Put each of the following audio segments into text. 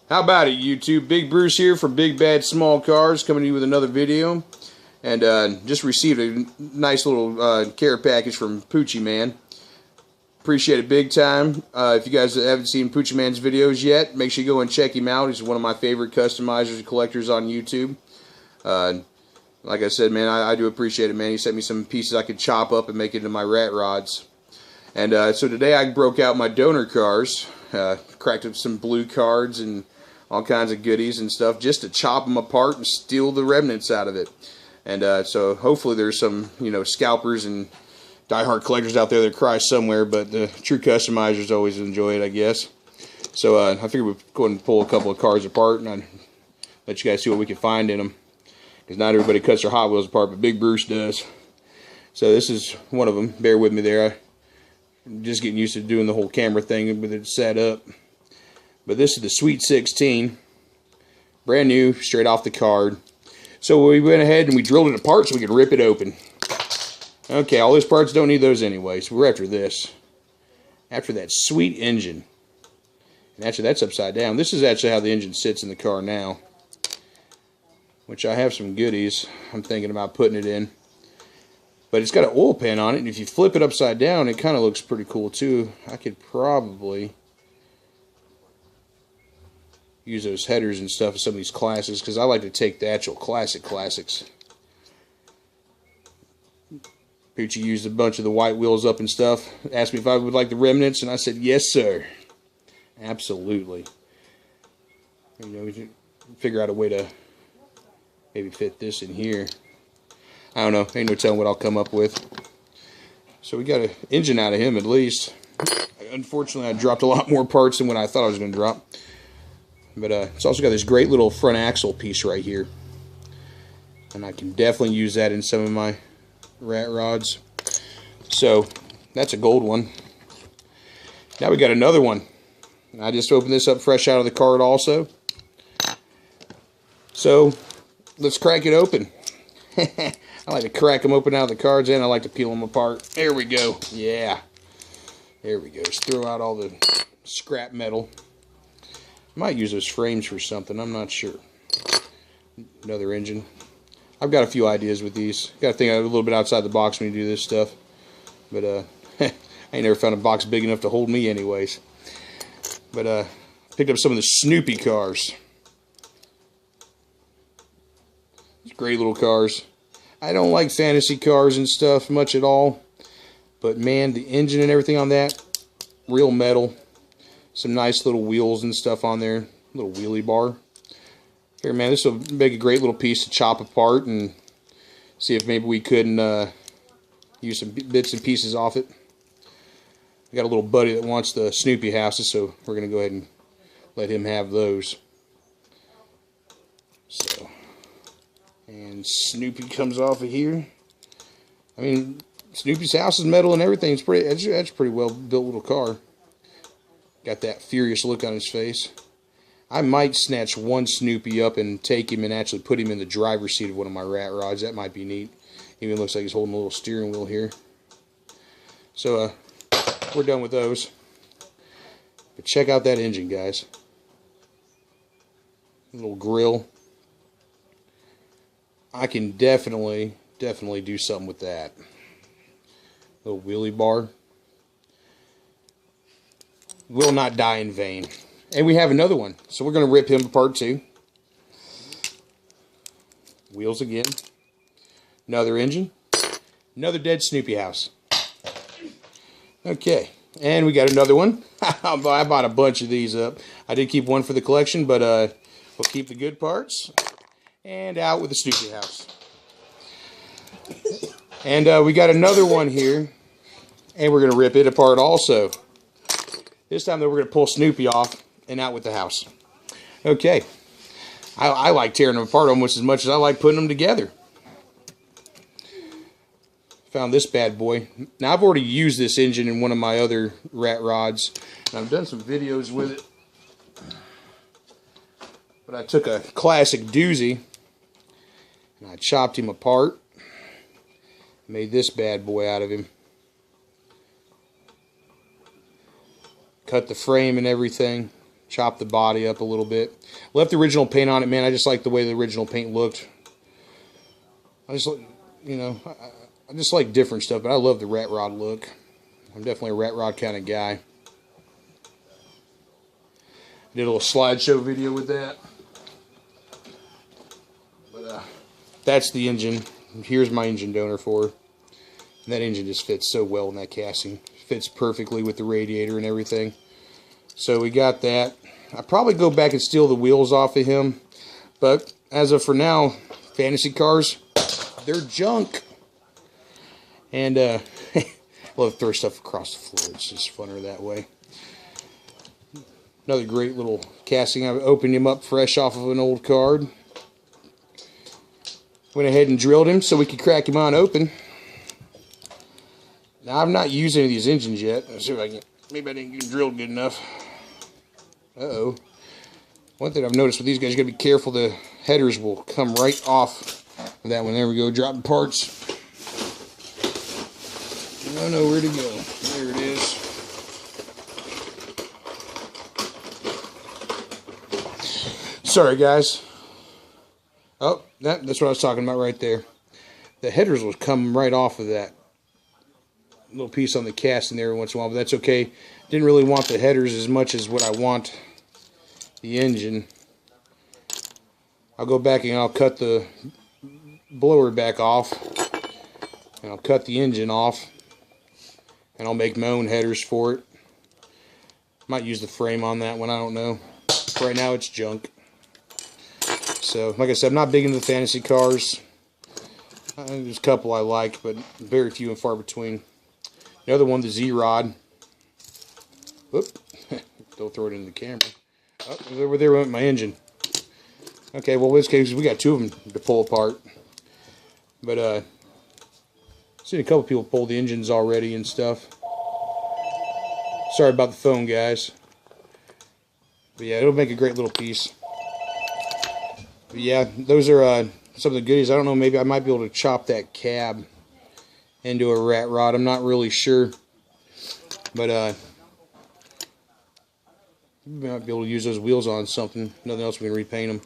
How about it, YouTube? Big Bruce here for Big Bad Small Cars, coming to you with another video. And just received a nice little care package from Poochie Man. Appreciate it big time. If you guys haven't seen Poochie Man's videos yet, make sure you go and check him out. He's one of my favorite customizers and collectors on YouTube. Like I said, man, I do appreciate it, man. He sent me some pieces I could chop up and make into my rat rods. And so today I broke out my donor cars, cracked up some blue cards and all kinds of goodies and stuff just to chop them apart and steal the remnants out of it. And so hopefully there's some, scalpers and diehard collectors out there that cry somewhere, but the true customizers always enjoy it, I guess. So I figured we'd go ahead and pull a couple of cars apart and I'd let you guys see what we can find in them. Because not everybody cuts their Hot Wheels apart, but Big Bruce does. So this is one of them. Bear with me there. I'm just getting used to doing the whole camera thing with it set up. But this is the Sweet 16. Brand new, straight off the card. So we went ahead and we drilled it apart so we could rip it open. Okay, all those parts don't need those anyway, so we're after this. After that sweet engine. And actually that's upside down. This is actually how the engine sits in the car now. Which I have some goodies I'm thinking about putting it in. But it's got an oil pan on it, and if you flip it upside down, it kind of looks pretty cool too. I could probably use those headers and stuff in some of these classics, because I like to take the actual classics. Poochie used a bunch of the white wheels up and stuff. Asked me if I would like the remnants, and I said, yes, sir. Absolutely. We should figure out a way to maybe fit this in here. I don't know. Ain't no telling what I'll come up with. So we got an engine out of him at least. Unfortunately, I dropped a lot more parts than what I thought I was going to drop. But it's also got this great little front axle piece right here. And I can definitely use that in some of my rat rods. So that's a gold one. Now we got another one. I just opened this up fresh out of the card also. So let's crack it open. I like to crack them open out of the cards, and I like to peel them apart. There we go. Yeah. There we go. Just throw out all the scrap metal. Might use those frames for something. I'm not sure. Another engine. I've got a few ideas with these. Got to think a little bit outside the box when you do this stuff. But I ain't never found a box big enough to hold me anyways. But picked up some of the Snoopy cars. Great little cars. I don't like fantasy cars and stuff much at all, but man, the engine and everything on that, real metal. Some nice little wheels and stuff on there, little wheelie bar. Here, man, this will make a great little piece to chop apart and see if maybe we couldn't use some bits and pieces off it. I got a little buddy that wants the Snoopy houses, so we're going to go ahead and let him have those. So, and Snoopy comes off of here. I mean, Snoopy's house is metal and everything. That's a pretty well built little car. Got that furious look on his face. I might snatch one Snoopy up and take him and actually put him in the driver's seat of one of my rat rods. That might be neat. Even looks like he's holding a little steering wheel here. So we're done with those. But check out that engine, guys. Little grill. I can definitely do something with that. Little wheelie bar. Will not die in vain. And we have another one. So we're going to rip him apart too. Wheels again. Another engine. Another dead Snoopy house. Okay. And we got another one. I bought a bunch of these up. I did keep one for the collection, but we'll keep the good parts. And out with the Snoopy house. And we got another one here. And we're going to rip it apart also. This time, though, we're going to pull Snoopy off and out with the house. Okay. I like tearing them apart almost as much as I like putting them together. Found this bad boy. Now, I've already used this engine in one of my other rat rods. And I've done some videos with it. But I took a classic doozy. And I chopped him apart. Made this bad boy out of him. Cut the frame and everything. Chop the body up a little bit. Left the original paint on it, man. I just like the way the original paint looked. I just, you know, I just like different stuff, but I love the rat rod look. I'm definitely a rat rod kind of guy. Did a little slideshow video with that. But that's the engine. Here's my engine donor for her. And that engine just fits so well in that casting. Fits perfectly with the radiator and everything. So we got that. I'll probably go back and steal the wheels off of him. But as of for now, fantasy cars, they're junk. And I love to throw stuff across the floor. It's just funner that way. Another great little casting. I opened him up fresh off of an old card. Went ahead and drilled him so we could crack him on open. Now I've not used any of these engines yet. Let's see if I can. Maybe I didn't get drilled good enough. Uh-oh. One thing I've noticed with these guys, you gotta be careful. The headers will come right off of that one. There we go. Dropping parts. I don't know where to go. There it is. Sorry, guys. Oh, that's what I was talking about right there. The headers will come right off of that little piece on the casting there once in a while, but that's okay. Didn't really want the headers as much as what I want the engine. I'll go back and I'll cut the blower back off, and I'll cut the engine off, and I'll make my own headers for it. Might use the frame on that one, I don't know. Right now it's junk. So, like I said, I'm not big into the fantasy cars. There's a couple I like, but very few and far between. The other one, the Z-Rod. Whoop. Don't throw it into the camera. Oh, over there went my engine. Okay, well, in this case, we got two of them to pull apart. But, I've seen a couple people pull the engines already and stuff. Sorry about the phone, guys. But yeah, it'll make a great little piece. But yeah, those are some of the goodies. I don't know, maybe I might be able to chop that cab into a rat rod. I'm not really sure. But we might be able to use those wheels on something. Nothing else, we can repaint them.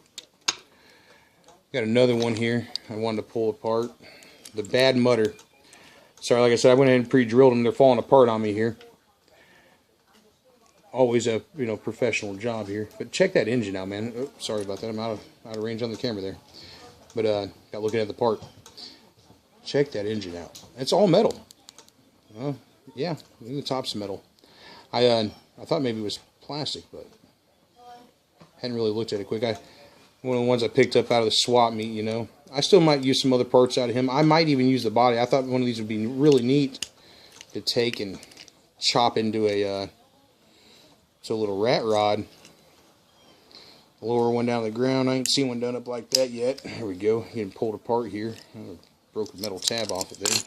Got another one here I wanted to pull apart. The Bad Mutter. Sorry, like I said, I went ahead and pre-drilled them. They're falling apart on me here. Always a professional job here. But check that engine out, man. Oh, sorry about that. I'm out of range on the camera there. But got looking at the part. Check that engine out. It's all metal. Yeah, the top's metal. I thought maybe it was plastic, but hadn't really looked at it quick. One of the ones I picked up out of the swap meet, you know. I still might use some other parts out of him. I might even use the body. I thought one of these would be really neat to take and chop into a little rat rod. Lower one down to the ground. I ain't seen one done up like that yet. There we go. Getting pulled apart here. Broke a metal tab off it there.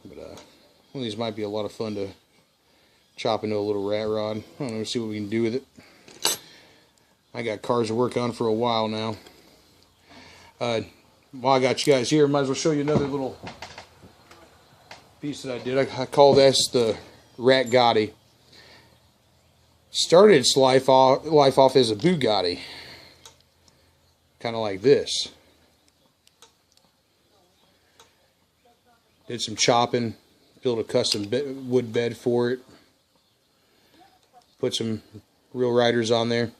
But one of these might be a lot of fun to chop into a little rat rod. I don't know, see what we can do with it. I got cars to work on for a while now. While I got you guys here, might as well show you another little piece that I did. I call this the Rat Gotti. Started its life off as a Bugatti. Kind of like this. Did some chopping, built a custom wood bed for it. Put some real riders on there.